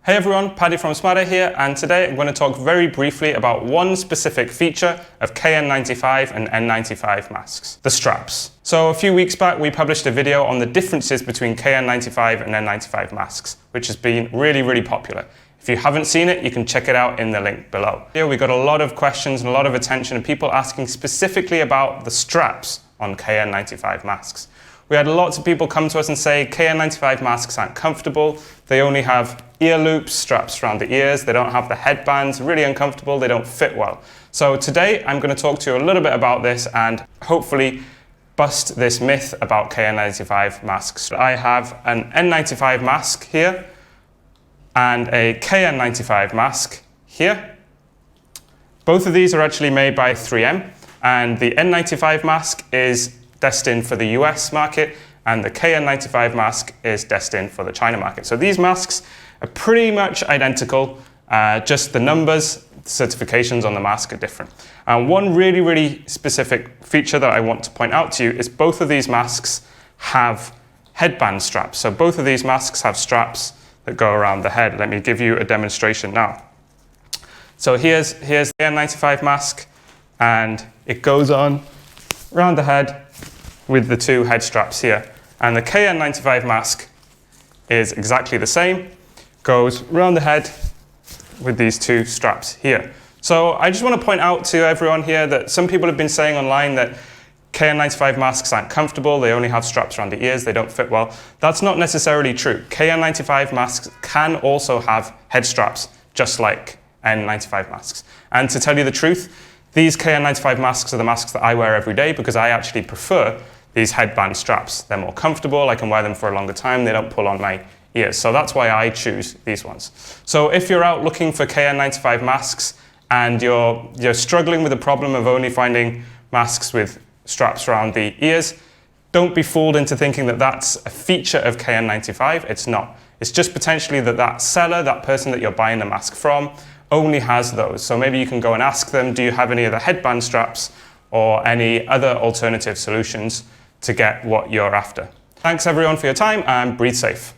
Hey everyone, Paddy from Smarter here, and today I'm going to talk very briefly about one specific feature of KN95 and N95 masks, the straps. So a few weeks back we published a video on the differences between KN95 and N95 masks, which has been really popular. If you haven't seen it, you can check it out in the link below. Here we got a lot of questions and a lot of attention and people asking specifically about the straps on KN95 masks. We had lots of people come to us and say KN95 masks aren't comfortable, they only have ear loops, straps around the ears, they don't have the headbands, really uncomfortable, they don't fit well. So today I'm going to talk to you a little bit about this and hopefully bust this myth about KN95 masks. I have an N95 mask here and a KN95 mask here. Both of these are actually made by 3M, and the N95 mask is destined for the US market and the KN95 mask is destined for the China market. So these masks are pretty much identical, just the numbers, certifications on the mask are different. And one really specific feature that I want to point out to you is both of these masks have headband straps. So both of these masks have straps that go around the head. Let me give you a demonstration now. So here's the N95 mask, and it goes on around the head with the two head straps here. And the KN95 mask is exactly the same, goes around the head with these two straps here. So I just want to point out to everyone here that some people have been saying online that KN95 masks aren't comfortable, they only have straps around the ears, they don't fit well. That's not necessarily true. KN95 masks can also have head straps, just like N95 masks. And to tell you the truth, these KN95 masks are the masks that I wear every day because I actually prefer these headband straps. They're more comfortable, I can wear them for a longer time, they don't pull on my ears. So that's why I choose these ones. So if you're out looking for KN95 masks and you're struggling with the problem of only finding masks with straps around the ears, don't be fooled into thinking that that's a feature of KN95. It's not. It's just potentially that seller, that person that you're buying the mask from, only has those. So maybe you can go and ask them, do you have any other headband straps or any other alternative solutions to get what you're after? Thanks everyone for your time and breathe safe.